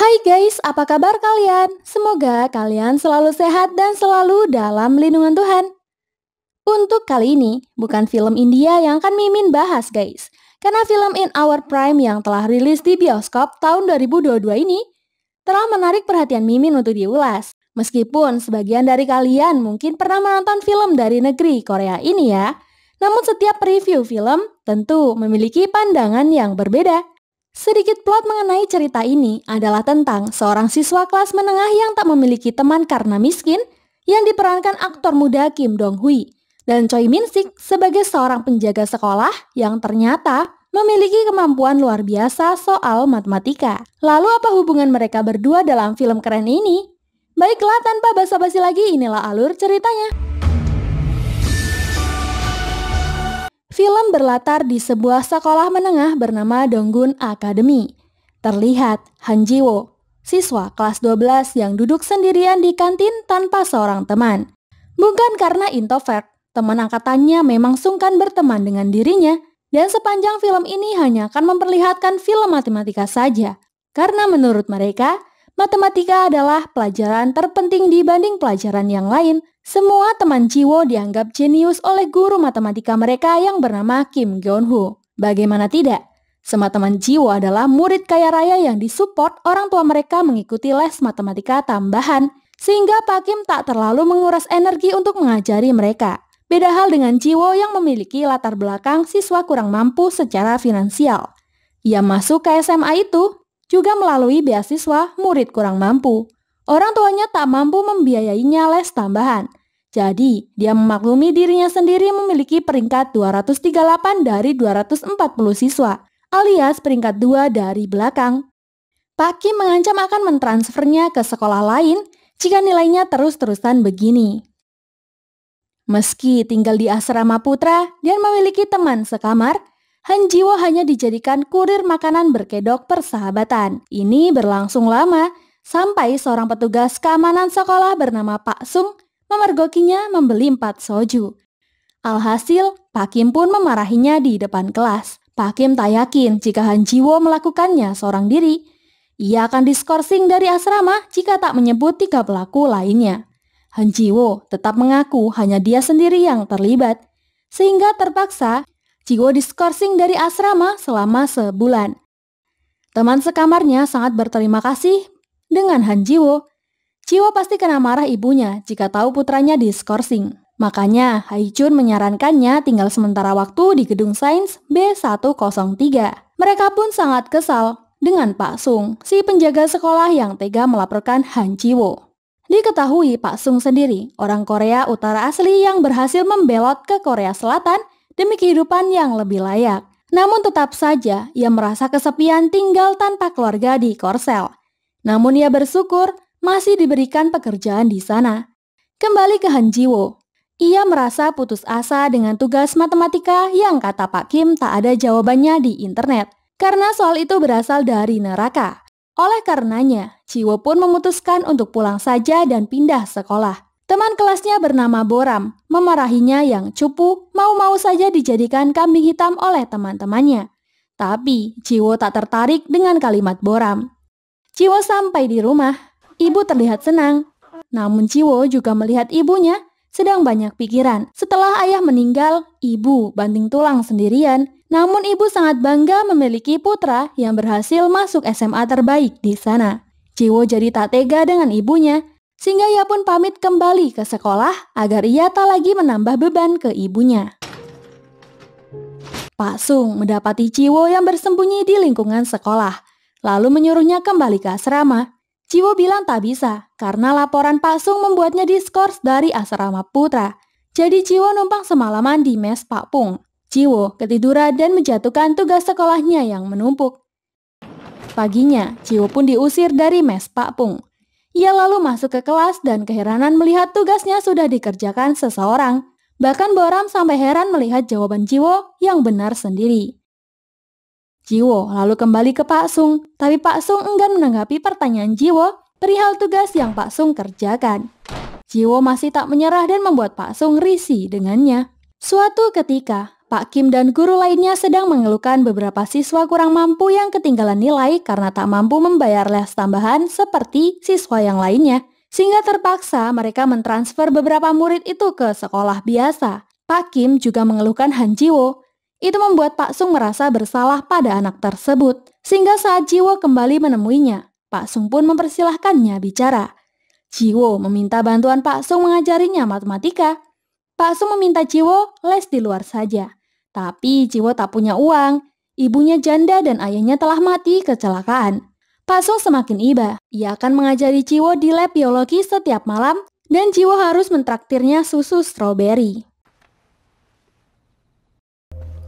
Hai guys, apa kabar kalian? Semoga kalian selalu sehat dan selalu dalam lindungan Tuhan. Untuk kali ini, bukan film India yang akan Mimin bahas guys. Karena film In Our Prime yang telah rilis di bioskop tahun 2022 ini telah menarik perhatian Mimin untuk diulas. Meskipun sebagian dari kalian mungkin pernah menonton film dari negeri Korea ini ya. Namun setiap review film tentu memiliki pandangan yang berbeda. Sedikit plot mengenai cerita ini adalah tentang seorang siswa kelas menengah yang tak memiliki teman karena miskin yang diperankan aktor muda Kim Dong Hui dan Choi Min Sik sebagai seorang penjaga sekolah yang ternyata memiliki kemampuan luar biasa soal matematika. Lalu apa hubungan mereka berdua dalam film keren ini? Baiklah, tanpa basa-basi lagi, inilah alur ceritanya. Film berlatar di sebuah sekolah menengah bernama Donggun Academy. Terlihat Han Ji-woo, siswa kelas 12 yang duduk sendirian di kantin tanpa seorang teman. Bukan karena introvert, teman angkatannya memang sungkan berteman dengan dirinya, dan sepanjang film ini hanya akan memperlihatkan film matematika saja. Karena menurut mereka, matematika adalah pelajaran terpenting dibanding pelajaran yang lain. Semua teman Ji-woo dianggap jenius oleh guru matematika mereka yang bernama Kim Geon-ho. Bagaimana tidak? Semua teman Ji-woo adalah murid kaya raya yang disupport orang tua mereka mengikuti les matematika tambahan, sehingga Pak Kim tak terlalu menguras energi untuk mengajari mereka. Beda hal dengan Ji-woo yang memiliki latar belakang siswa kurang mampu secara finansial. Ia masuk ke SMA itu juga melalui beasiswa murid kurang mampu. Orang tuanya tak mampu membiayainya les tambahan. Jadi, dia memaklumi dirinya sendiri memiliki peringkat 238 dari 240 siswa, alias peringkat 2 dari belakang. Pak Kim mengancam akan mentransfernya ke sekolah lain jika nilainya terus-terusan begini. Meski tinggal di asrama putra dan memiliki teman sekamar, Han Ji-woo hanya dijadikan kurir makanan berkedok persahabatan. Ini berlangsung lama, sampai seorang petugas keamanan sekolah bernama Pak Sung memergokinya membeli 4 soju. Alhasil, Pak Kim pun memarahinya di depan kelas. Pak Kim tak yakin jika Han Ji-woo melakukannya seorang diri. Ia akan diskorsing dari asrama jika tak menyebut 3 pelaku lainnya. Han Ji-woo tetap mengaku hanya dia sendiri yang terlibat, sehingga terpaksa Ji-woo diskorsing dari asrama selama sebulan. Teman sekamarnya sangat berterima kasih dengan Han Ji-woo. Ji-woo pasti kena marah ibunya jika tahu putranya diskorsing. Makanya Hai-chun menyarankannya tinggal sementara waktu di gedung sains B103. Mereka pun sangat kesal dengan Pak Sung, si penjaga sekolah yang tega melaporkan Han Ji-woo. Diketahui Pak Sung sendiri orang Korea Utara asli yang berhasil membelot ke Korea Selatan demi kehidupan yang lebih layak. Namun tetap saja ia merasa kesepian tinggal tanpa keluarga di Korsel. Namun ia bersyukur masih diberikan pekerjaan di sana. Kembali ke Han Ji-woo. Ia merasa putus asa dengan tugas matematika yang kata Pak Kim tak ada jawabannya di internet. Karena soal itu berasal dari neraka. Oleh karenanya, Ji-woo pun memutuskan untuk pulang saja dan pindah sekolah. Teman kelasnya bernama Boram memarahinya yang cupu mau-mau saja dijadikan kambing hitam oleh teman-temannya. Tapi Ji-woo tak tertarik dengan kalimat Boram. Ji-woo sampai di rumah, ibu terlihat senang. Namun Ji-woo juga melihat ibunya sedang banyak pikiran. Setelah ayah meninggal, ibu banting tulang sendirian. Namun ibu sangat bangga memiliki putra yang berhasil masuk SMA terbaik di sana. Ji-woo jadi tak tega dengan ibunya, sehingga ia pun pamit kembali ke sekolah agar ia tak lagi menambah beban ke ibunya. Pak Sung mendapati Ji-woo yang bersembunyi di lingkungan sekolah, lalu menyuruhnya kembali ke asrama. Ji-woo bilang tak bisa, karena laporan Pak Sung membuatnya diskors dari asrama putra. Jadi Ji-woo numpang semalaman di mes Pak Pung. Ji-woo ketiduran dan menjatuhkan tugas sekolahnya yang menumpuk. Paginya, Ji-woo pun diusir dari mes Pak Pung. Ia lalu masuk ke kelas dan keheranan melihat tugasnya sudah dikerjakan seseorang. Bahkan Boram sampai heran melihat jawaban Ji-woo yang benar sendiri. Ji-woo lalu kembali ke Pak Sung, tapi Pak Sung enggan menanggapi pertanyaan Ji-woo perihal tugas yang Pak Sung kerjakan. Ji-woo masih tak menyerah dan membuat Pak Sung risih dengannya. Suatu ketika, Pak Kim dan guru lainnya sedang mengeluhkan beberapa siswa kurang mampu yang ketinggalan nilai karena tak mampu membayar les tambahan seperti siswa yang lainnya. Sehingga terpaksa mereka mentransfer beberapa murid itu ke sekolah biasa. Pak Kim juga mengeluhkan Han Ji-wo. Itu membuat Pak Sung merasa bersalah pada anak tersebut. Sehingga saat Ji-wo kembali menemuinya, Pak Sung pun mempersilahkannya bicara. Ji-wo meminta bantuan Pak Sung mengajarinya matematika. Pak Sung meminta Ji-wo les di luar saja. Tapi Ji-wo tak punya uang. Ibunya janda dan ayahnya telah mati kecelakaan. Pak Sung semakin iba. Ia akan mengajari Ji-wo di lab biologi setiap malam dan Ji-wo harus mentraktirnya susu stroberi.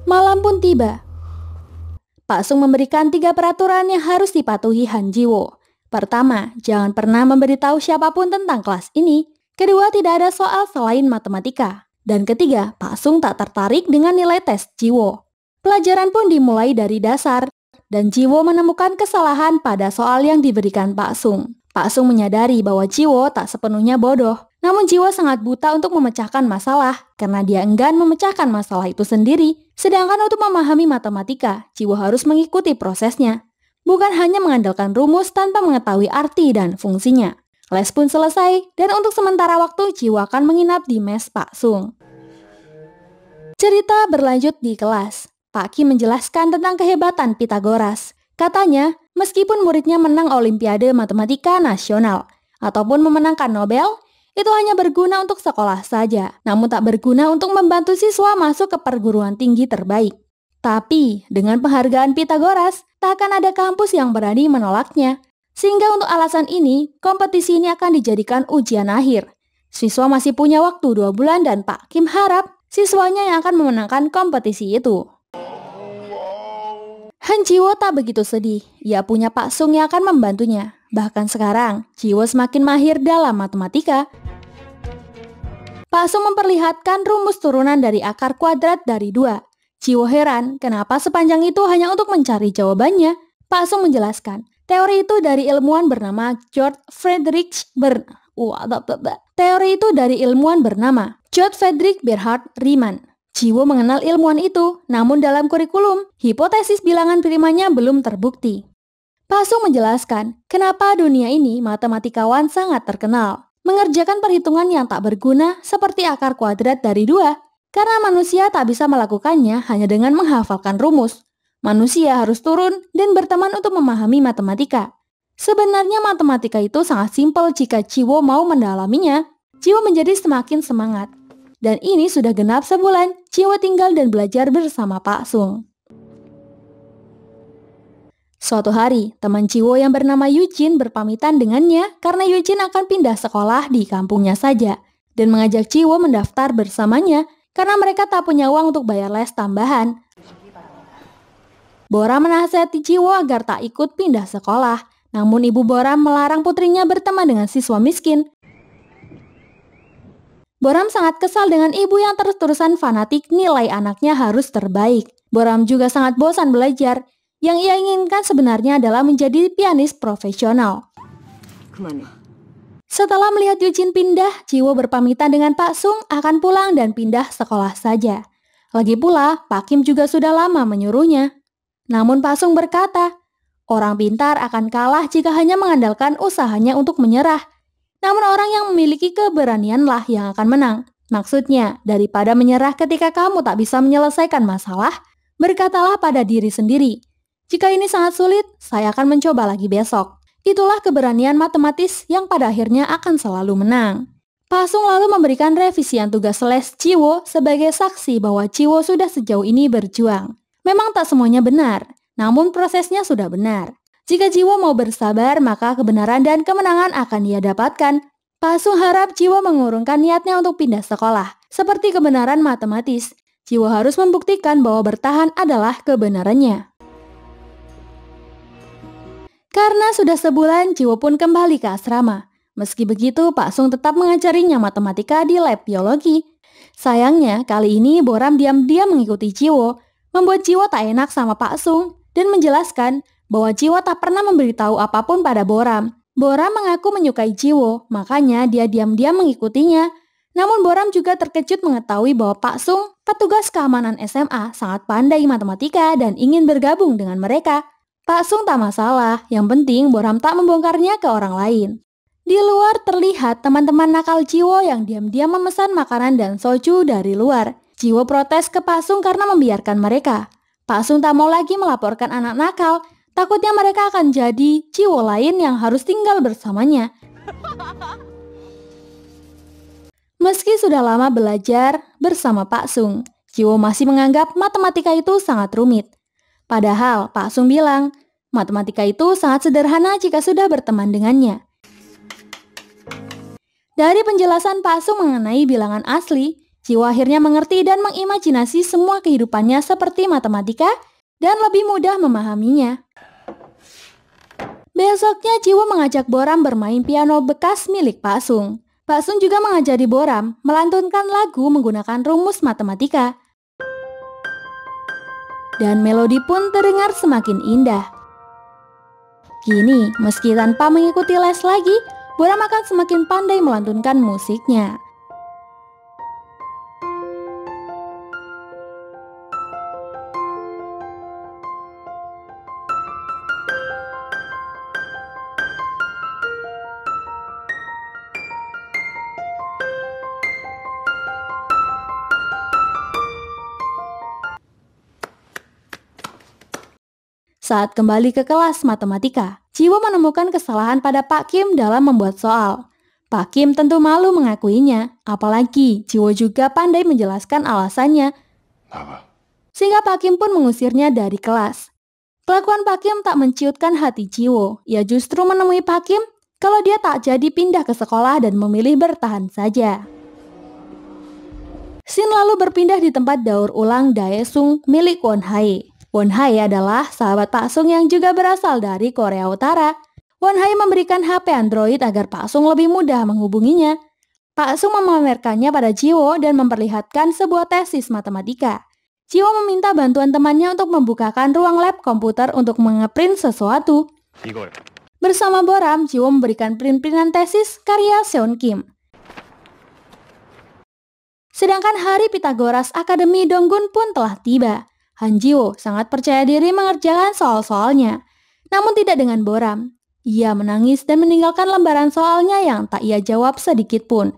Malam pun tiba. Pak Sung memberikan 3 peraturan yang harus dipatuhi Han Ji-wo. Pertama, jangan pernah memberitahu siapapun tentang kelas ini. Kedua, tidak ada soal selain matematika. Dan ketiga, Pak Sung tak tertarik dengan nilai tes Ji-wo. Pelajaran pun dimulai dari dasar, dan Ji-wo menemukan kesalahan pada soal yang diberikan Pak Sung. Pak Sung menyadari bahwa Ji-wo tak sepenuhnya bodoh, namun Ji-wo sangat buta untuk memecahkan masalah, karena dia enggan memecahkan masalah itu sendiri. Sedangkan untuk memahami matematika, Ji-wo harus mengikuti prosesnya, bukan hanya mengandalkan rumus tanpa mengetahui arti dan fungsinya. Les pun selesai, dan untuk sementara waktu Ji-wo akan menginap di mes Pak Sung. Cerita berlanjut di kelas. Pak Kim menjelaskan tentang kehebatan Pitagoras. Katanya, meskipun muridnya menang Olimpiade Matematika Nasional, ataupun memenangkan Nobel, itu hanya berguna untuk sekolah saja, namun tak berguna untuk membantu siswa masuk ke perguruan tinggi terbaik. Tapi, dengan penghargaan Pitagoras, tak akan ada kampus yang berani menolaknya. Sehingga untuk alasan ini, kompetisi ini akan dijadikan ujian akhir. Siswa masih punya waktu 2 bulan dan Pak Kim harap siswanya yang akan memenangkan kompetisi itu. Han Ji-wo tak begitu sedih, ia punya Pak Sung yang akan membantunya. Bahkan sekarang, Ji-wo semakin mahir dalam matematika. Pak Sung memperlihatkan rumus turunan dari akar kuadrat dari 2. Ji-wo heran kenapa sepanjang itu hanya untuk mencari jawabannya. Pak Sung menjelaskan, teori itu dari ilmuwan bernama George Friedrich Bernhard Riemann. Ji-wo mengenal ilmuwan itu, namun dalam kurikulum, hipotesis bilangan primanya belum terbukti. Pak Sung menjelaskan kenapa dunia ini matematikawan sangat terkenal, mengerjakan perhitungan yang tak berguna seperti akar kuadrat dari 2, karena manusia tak bisa melakukannya hanya dengan menghafalkan rumus. Manusia harus turun dan berteman untuk memahami matematika. Sebenarnya matematika itu sangat simpel jika Ji-wo mau mendalaminya. Ji-wo menjadi semakin semangat. Dan ini sudah genap sebulan, Ji-wo tinggal dan belajar bersama Pak Sung. Suatu hari, teman Ji-wo yang bernama Eugene berpamitan dengannya karena Eugene akan pindah sekolah di kampungnya saja dan mengajak Ji-wo mendaftar bersamanya karena mereka tak punya uang untuk bayar les tambahan. Bora menasihati Ji-wo agar tak ikut pindah sekolah, namun ibu Bora melarang putrinya berteman dengan siswa miskin. Boram sangat kesal dengan ibu yang terus-terusan fanatik nilai anaknya harus terbaik. Boram juga sangat bosan belajar. Yang ia inginkan sebenarnya adalah menjadi pianis profesional. Setelah melihat Eugene pindah, Ji-wo berpamitan dengan Pak Sung akan pulang dan pindah sekolah saja. Lagi pula, Pak Kim juga sudah lama menyuruhnya. Namun Pak Sung berkata, orang pintar akan kalah jika hanya mengandalkan usahanya untuk menyerah. Namun orang yang memiliki keberanianlah yang akan menang. Maksudnya, daripada menyerah ketika kamu tak bisa menyelesaikan masalah, berkatalah pada diri sendiri, jika ini sangat sulit, saya akan mencoba lagi besok. Itulah keberanian matematis yang pada akhirnya akan selalu menang. Pak Sung lalu memberikan revisian tugas les Ji-wo sebagai saksi bahwa Ji-wo sudah sejauh ini berjuang. Memang tak semuanya benar, namun prosesnya sudah benar. Jika Ji-wo mau bersabar, maka kebenaran dan kemenangan akan ia dapatkan. Pak Sung harap Ji-wo mengurungkan niatnya untuk pindah sekolah. Seperti kebenaran matematis, Ji-wo harus membuktikan bahwa bertahan adalah kebenarannya. Karena sudah sebulan, Ji-wo pun kembali ke asrama. Meski begitu, Pak Sung tetap mengajarinya matematika di lab biologi. Sayangnya, kali ini Boram diam-diam mengikuti Ji-wo, membuat Ji-wo tak enak sama Pak Sung dan menjelaskan bahwa Ji-wo tak pernah memberitahu apapun pada Boram. Boram mengaku menyukai Ji-wo, makanya dia diam-diam mengikutinya. Namun Boram juga terkejut mengetahui bahwa Pak Sung Petugas keamanan SMA sangat pandai matematika dan ingin bergabung dengan mereka. Pak Sung tak masalah, yang penting Boram tak membongkarnya ke orang lain. Di luar terlihat teman-teman nakal Jiwo yang diam-diam memesan makanan dan soju dari luar. Jiwo protes ke Pak Sung karena membiarkan mereka. Pak Sung tak mau lagi melaporkan anak nakal, takutnya mereka akan jadi Jiwo lain yang harus tinggal bersamanya. Meski sudah lama belajar bersama Pak Sung, Jiwo masih menganggap matematika itu sangat rumit. Padahal Pak Sung bilang, matematika itu sangat sederhana jika sudah berteman dengannya. Dari penjelasan Pak Sung mengenai bilangan asli, Jiwo akhirnya mengerti dan mengimajinasi semua kehidupannya seperti matematika dan lebih mudah memahaminya. Besoknya Jiwo mengajak Boram bermain piano bekas milik Pak Sung. Pak Sung juga mengajari Boram melantunkan lagu menggunakan rumus matematika. Dan melodi pun terdengar semakin indah. Kini, meski tanpa mengikuti les lagi, Boram akan semakin pandai melantunkan musiknya. Saat kembali ke kelas matematika, Jiwo menemukan kesalahan pada Pak Kim dalam membuat soal. Pak Kim tentu malu mengakuinya, apalagi Jiwo juga pandai menjelaskan alasannya. Sehingga Pak Kim pun mengusirnya dari kelas. Kelakuan Pak Kim tak menciutkan hati Jiwo. Ia justru menemui Pak Kim kalau dia tak jadi pindah ke sekolah dan memilih bertahan saja. Scene lalu berpindah di tempat daur ulang Daesung milik Won Hae. Won Hae adalah sahabat Pak Sung yang juga berasal dari Korea Utara. Won Hae memberikan HP Android agar Pak Sung lebih mudah menghubunginya. Pak Sung memamerkannya pada Jiwo dan memperlihatkan sebuah tesis matematika. Jiwo meminta bantuan temannya untuk membukakan ruang lab komputer untuk mengeprint sesuatu. Bersama Boram, Jiwo memberikan print-printan tesis karya Seon Kim. Sedangkan hari Pitagoras Akademi Donggun pun telah tiba. Han Jiwo sangat percaya diri mengerjakan soal-soalnya, namun tidak dengan Boram. Ia menangis dan meninggalkan lembaran soalnya yang tak ia jawab sedikit pun.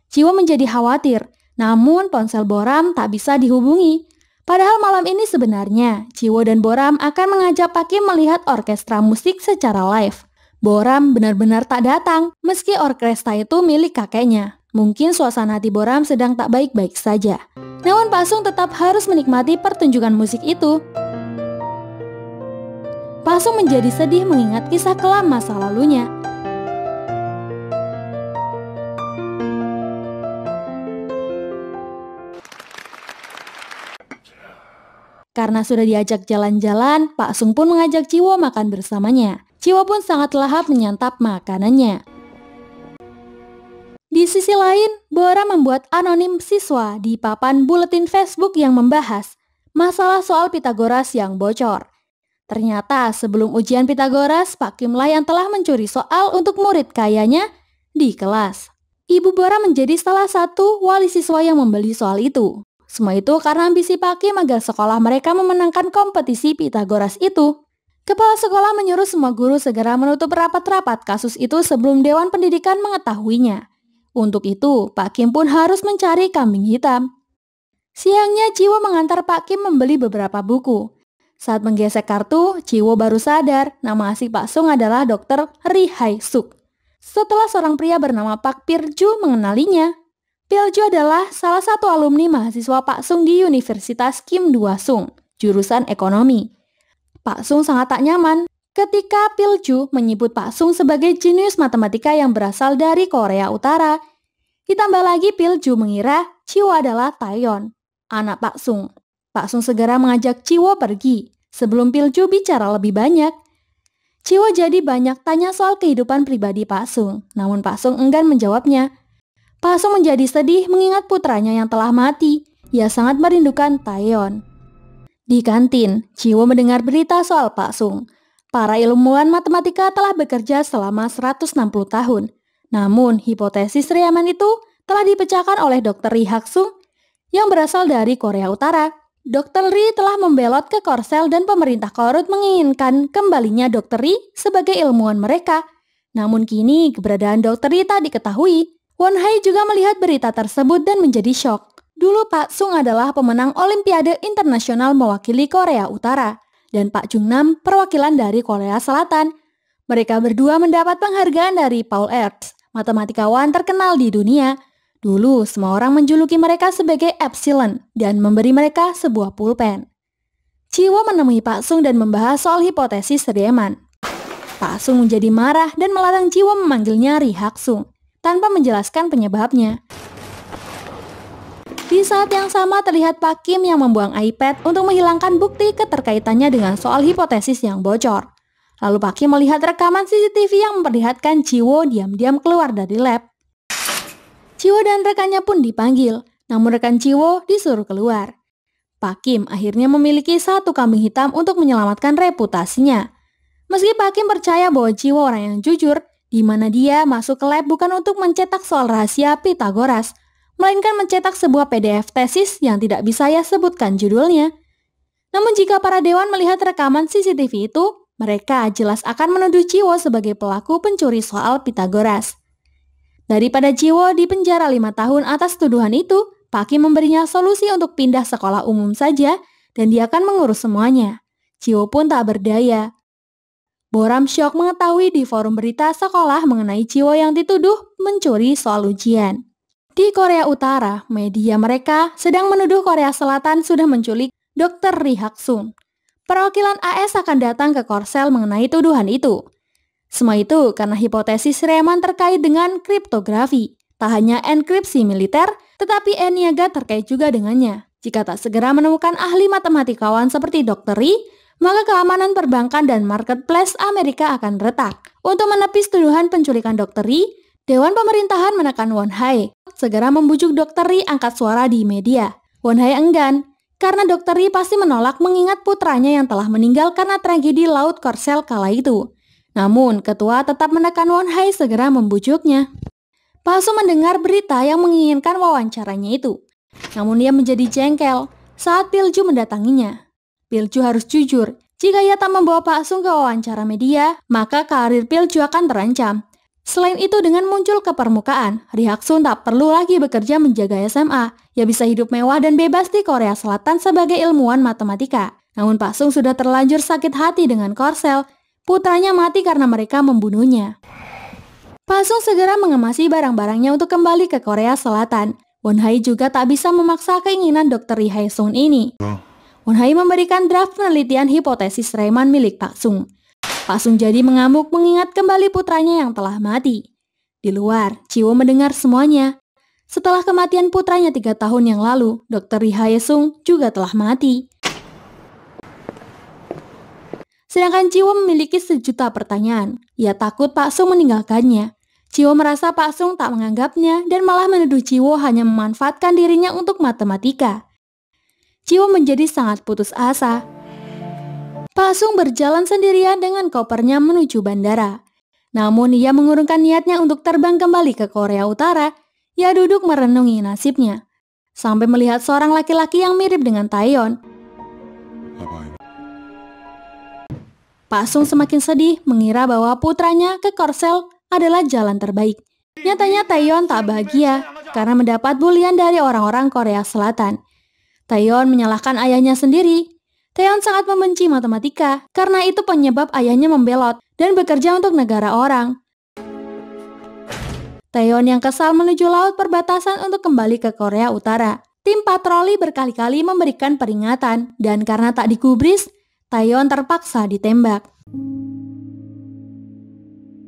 Jiwo menjadi khawatir, namun ponsel Boram tak bisa dihubungi. Padahal malam ini sebenarnya, Jiwo dan Boram akan mengajak Pak Kim melihat orkestra musik secara live. Boram benar-benar tak datang, meski orkestra itu milik kakeknya. Mungkin suasana hati Boram sedang tak baik-baik saja. Namun Pak Sung tetap harus menikmati pertunjukan musik itu. Pak Sung menjadi sedih mengingat kisah kelam masa lalunya. Karena sudah diajak jalan-jalan, Pak Sung pun mengajak Jiwo makan bersamanya. Jiwo pun sangat lahap menyantap makanannya. Di sisi lain, Boram membuat anonim siswa di papan buletin Facebook yang membahas masalah soal Pitagoras yang bocor. Ternyata sebelum ujian Pitagoras, Pak Kim lah yang telah mencuri soal untuk murid kayanya di kelas. Ibu Boram menjadi salah satu wali siswa yang membeli soal itu. Semua itu karena ambisi Pak Kim agar sekolah mereka memenangkan kompetisi Pitagoras itu. Kepala sekolah menyuruh semua guru segera menutup rapat-rapat kasus itu sebelum Dewan Pendidikan mengetahuinya. Untuk itu, Pak Kim pun harus mencari kambing hitam. Siangnya, Jiwo mengantar Pak Kim membeli beberapa buku. Saat menggesek kartu, Jiwo baru sadar nama asli Pak Sung adalah Dr. Ri Hai Suk. Setelah seorang pria bernama Pak Pirju mengenalinya. Pirju adalah salah satu alumni mahasiswa Pak Sung di Universitas Kim Il-sung, jurusan ekonomi. Pak Sung sangat tak nyaman ketika Pirju menyebut Pak Sung sebagai jenius matematika yang berasal dari Korea Utara. Ditambah lagi Pirju mengira Jiwo adalah Taeyeon, anak Pak Sung. Pak Sung segera mengajak Jiwo pergi sebelum Pirju bicara lebih banyak. Jiwo jadi banyak tanya soal kehidupan pribadi Pak Sung, namun Pak Sung enggan menjawabnya. Pak Sung menjadi sedih mengingat putranya yang telah mati. Ia sangat merindukan Taeyeon. Di kantin, Jiwo mendengar berita soal Pak Sung. Para ilmuwan matematika telah bekerja selama 160 tahun. Namun, hipotesis Riemann itu telah dipecahkan oleh Dr. Ri Hak Sung yang berasal dari Korea Utara. Dr. Ri telah membelot ke Korsel dan pemerintah Korut menginginkan kembalinya Dr. Ri sebagai ilmuwan mereka. Namun kini keberadaan Dr. Ri tak diketahui. Won Hai juga melihat berita tersebut dan menjadi syok. Dulu Pak Sung adalah pemenang Olimpiade Internasional mewakili Korea Utara dan Pak Jung Nam perwakilan dari Korea Selatan. Mereka berdua mendapat penghargaan dari Paul Ertz, matematikawan terkenal di dunia. Dulu, semua orang menjuluki mereka sebagai Epsilon dan memberi mereka sebuah pulpen. Jiwo menemui Pak Sung dan membahas soal hipotesis Riemann. Pak Sung menjadi marah dan melarang Jiwo memanggilnya Ri Hak Sung, tanpa menjelaskan penyebabnya. Di saat yang sama terlihat Pak Kim yang membuang iPad untuk menghilangkan bukti keterkaitannya dengan soal hipotesis yang bocor. Lalu Pak Kim melihat rekaman CCTV yang memperlihatkan Jiwo diam-diam keluar dari lab. Jiwo dan rekannya pun dipanggil, namun rekan Jiwo disuruh keluar. Pak Kim akhirnya memiliki satu kambing hitam untuk menyelamatkan reputasinya. Meski Pak Kim percaya bahwa Jiwo orang yang jujur, di mana dia masuk ke lab bukan untuk mencetak soal rahasia Pythagoras, melainkan mencetak sebuah PDF tesis yang tidak bisa saya sebutkan judulnya. Namun jika para dewan melihat rekaman CCTV itu, mereka jelas akan menuduh Jiwo sebagai pelaku pencuri soal Pythagoras. Daripada Jiwo dipenjara 5 tahun atas tuduhan itu, Pak Kim memberinya solusi untuk pindah sekolah umum saja dan dia akan mengurus semuanya. Jiwo pun tak berdaya. Boram syok mengetahui di forum berita sekolah mengenai Jiwo yang dituduh mencuri soal ujian. Di Korea Utara, media mereka sedang menuduh Korea Selatan sudah menculik Dr. Ri Hak Sung. Perwakilan AS akan datang ke Korsel mengenai tuduhan itu. Semua itu karena hipotesis Riemann terkait dengan kriptografi. Tak hanya enkripsi militer, tetapi Eniaga terkait juga dengannya. Jika tak segera menemukan ahli matematikawan seperti Dr. Ri, maka keamanan perbankan dan marketplace Amerika akan retak. Untuk menepis tuduhan penculikan Dr. Ri, Dewan Pemerintahan menekan Won Hai segera membujuk Dr. Ri angkat suara di media. Won Hai enggan, karena Dr. Ri pasti menolak mengingat putranya yang telah meninggal karena tragedi Laut Korsel kala itu. Namun, ketua tetap menekan Won Hai segera membujuknya. Pak Sung mendengar berita yang menginginkan wawancaranya itu. Namun ia menjadi jengkel saat Pilju mendatanginya. Pilju harus jujur, jika ia tak membawa Pak Sung ke wawancara media, maka karir Pilju akan terancam. Selain itu, dengan muncul ke permukaan, Ri Hak Sung tak perlu lagi bekerja menjaga SMA. Ia bisa hidup mewah dan bebas di Korea Selatan sebagai ilmuwan matematika. Namun Pak Sung sudah terlanjur sakit hati dengan Korsel. Putranya mati karena mereka membunuhnya. Pak Sung segera mengemasi barang-barangnya untuk kembali ke Korea Selatan. Won Hai juga tak bisa memaksa keinginan Dr. Ri Hak Sung ini. Won Hai memberikan draft penelitian hipotesis Riemann milik Pak Sung. Pak Sung jadi mengamuk mengingat kembali putranya yang telah mati. Di luar, Jiwo mendengar semuanya. Setelah kematian putranya 3 tahun yang lalu, Dr. Ri Hak Sung juga telah mati. Sedangkan Jiwo memiliki sejuta pertanyaan. Ia takut Pak Sung meninggalkannya. Jiwo merasa Pak Sung tak menganggapnya dan malah menuduh Jiwo hanya memanfaatkan dirinya untuk matematika. Jiwo menjadi sangat putus asa. Pak Sung berjalan sendirian dengan kopernya menuju bandara. Namun ia mengurungkan niatnya untuk terbang kembali ke Korea Utara. Ia duduk merenungi nasibnya, sampai melihat seorang laki-laki yang mirip dengan Taeyeon. Pak Sung semakin sedih mengira bahwa putranya ke Korsel adalah jalan terbaik. Nyatanya Taeyeon tak bahagia karena mendapat bulian dari orang-orang Korea Selatan. Taeyeon menyalahkan ayahnya sendiri. Taeyeon sangat membenci matematika karena itu penyebab ayahnya membelot dan bekerja untuk negara orang. Taeyeon yang kesal menuju laut perbatasan untuk kembali ke Korea Utara. Tim patroli berkali-kali memberikan peringatan dan karena tak digubris, Taeyeon terpaksa ditembak.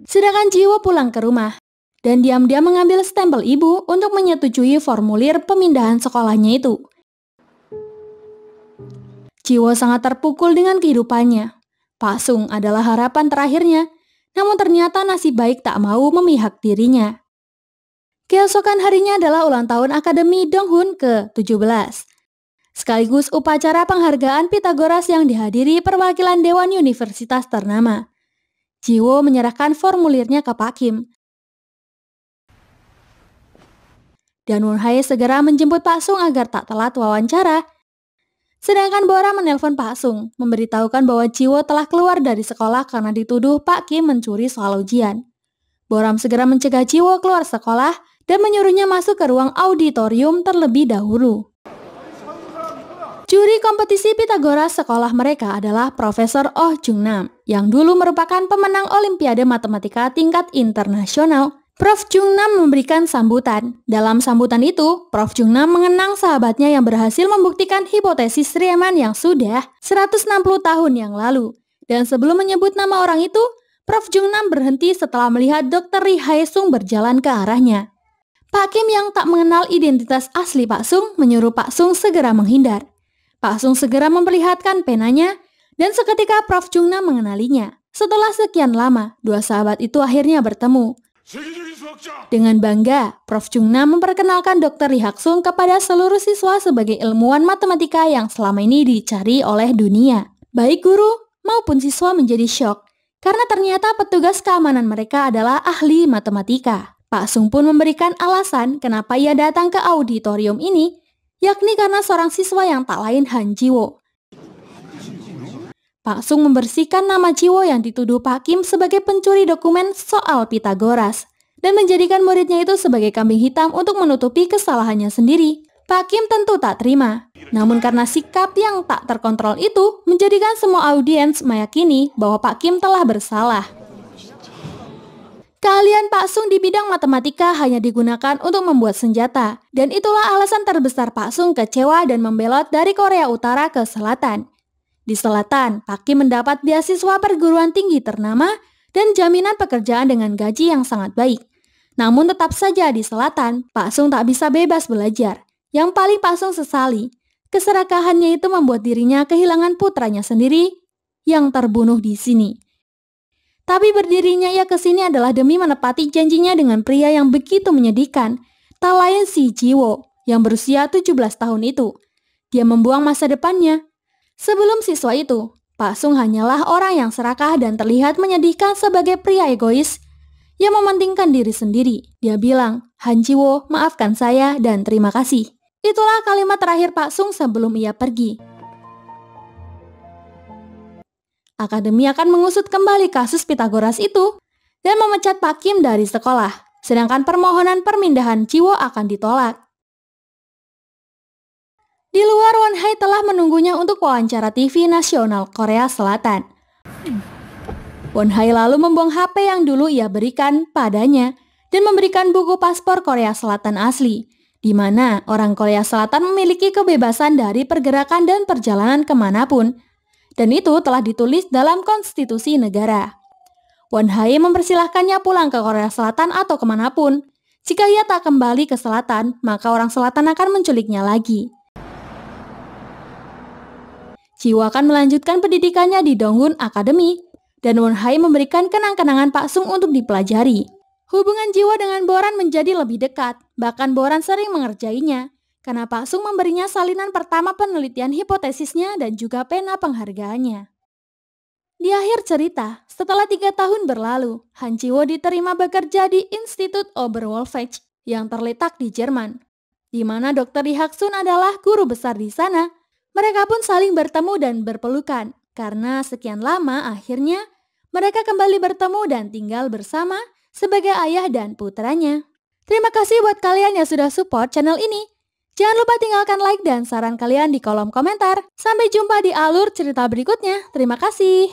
Sedangkan Jiwo pulang ke rumah dan diam-diam mengambil stempel ibu untuk menyetujui formulir pemindahan sekolahnya itu. Jiwo sangat terpukul dengan kehidupannya. Pak Sung adalah harapan terakhirnya, namun ternyata nasib baik tak mau memihak dirinya. Keesokan harinya adalah ulang tahun Akademi Donghun ke-17. Sekaligus upacara penghargaan Pythagoras yang dihadiri perwakilan Dewan Universitas ternama. Jiwo menyerahkan formulirnya ke Pak Kim. dan Won-hae segera menjemput Pak Sung agar tak telat wawancara. Sedangkan Bora menelpon Pak Sung, memberitahukan bahwa Jiwo telah keluar dari sekolah karena dituduh Pak Kim mencuri soal ujian. Boram segera mencegah Jiwo keluar sekolah dan menyuruhnya masuk ke ruang auditorium terlebih dahulu. Juri kompetisi Pitagoras sekolah mereka adalah Profesor Oh Jung-nam, yang dulu merupakan pemenang Olimpiade Matematika tingkat internasional. Prof. Jung-nam memberikan sambutan. Dalam sambutan itu, Prof. Jung-nam mengenang sahabatnya yang berhasil membuktikan hipotesis Riemann yang sudah 160 tahun yang lalu. Dan sebelum menyebut nama orang itu, Prof. Jung-nam berhenti setelah melihat Dr. Ri Hae-sung berjalan ke arahnya. Pak Kim yang tak mengenal identitas asli Pak Sung menyuruh Pak Sung segera menghindar. Pak Sung segera memperlihatkan penanya dan seketika Prof. Jung-nam mengenalinya. Setelah sekian lama, dua sahabat itu akhirnya bertemu. Dengan bangga, Prof. Jung-nam memperkenalkan Dr. Ri Hak-sung kepada seluruh siswa sebagai ilmuwan matematika yang selama ini dicari oleh dunia. Baik guru maupun siswa menjadi syok, karena ternyata petugas keamanan mereka adalah ahli matematika. Pak Sung pun memberikan alasan kenapa ia datang ke auditorium ini, yakni karena seorang siswa yang tak lain Han Ji-wo. Pak Sung membersihkan nama Jiwo yang dituduh Pak Kim sebagai pencuri dokumen soal Pitagoras dan menjadikan muridnya itu sebagai kambing hitam untuk menutupi kesalahannya sendiri. Pak Kim tentu tak terima. Namun karena sikap yang tak terkontrol itu menjadikan semua audiens meyakini bahwa Pak Kim telah bersalah. Keahlian Pak Sung di bidang matematika hanya digunakan untuk membuat senjata, dan itulah alasan terbesar Pak Sung kecewa dan membelot dari Korea Utara ke selatan. Di selatan, Pak Kim mendapat beasiswa perguruan tinggi ternama dan jaminan pekerjaan dengan gaji yang sangat baik. Namun tetap saja di selatan, Pak Sung tak bisa bebas belajar. Yang paling Pak Sung sesali, keserakahannya itu membuat dirinya kehilangan putranya sendiri yang terbunuh di sini. Tapi berdirinya ia ke sini adalah demi menepati janjinya dengan pria yang begitu menyedihkan, tak lain si Jiwo yang berusia 17 tahun itu. Dia membuang masa depannya. Sebelum siswa itu, Pak Sung hanyalah orang yang serakah dan terlihat menyedihkan sebagai pria egois yang mementingkan diri sendiri. Dia bilang, Han Ji-wo, maafkan saya dan terima kasih. Itulah kalimat terakhir Pak Sung sebelum ia pergi. Akademi akan mengusut kembali kasus Pitagoras itu dan memecat Pak Kim dari sekolah, sedangkan permohonan permindahan Ji-wo akan ditolak. Di luar, Won-hae telah menunggunya untuk wawancara TV nasional Korea Selatan. Won-hae lalu membuang HP yang dulu ia berikan padanya dan memberikan buku paspor Korea Selatan asli, di mana orang Korea Selatan memiliki kebebasan dari pergerakan dan perjalanan kemanapun, dan itu telah ditulis dalam konstitusi negara. Won-hae mempersilahkannya pulang ke Korea Selatan atau kemanapun. Jika ia tak kembali ke selatan, maka orang selatan akan menculiknya lagi. Jiwo akan melanjutkan pendidikannya di Donggun Academy, dan Won-hae memberikan kenang-kenangan Pak Sung untuk dipelajari. Hubungan Jiwo dengan Boran menjadi lebih dekat, bahkan Boran sering mengerjainya, karena Pak Sung memberinya salinan pertama penelitian hipotesisnya dan juga pena penghargaannya. Di akhir cerita, setelah 3 tahun berlalu, Han Ji-wo diterima bekerja di Institut Oberwolfach yang terletak di Jerman, di mana Dr. Ri Hak-sung adalah guru besar di sana. Mereka pun saling bertemu dan berpelukan, karena sekian lama akhirnya mereka kembali bertemu dan tinggal bersama sebagai ayah dan putranya. Terima kasih buat kalian yang sudah support channel ini. Jangan lupa tinggalkan like dan saran kalian di kolom komentar. Sampai jumpa di alur cerita berikutnya. Terima kasih.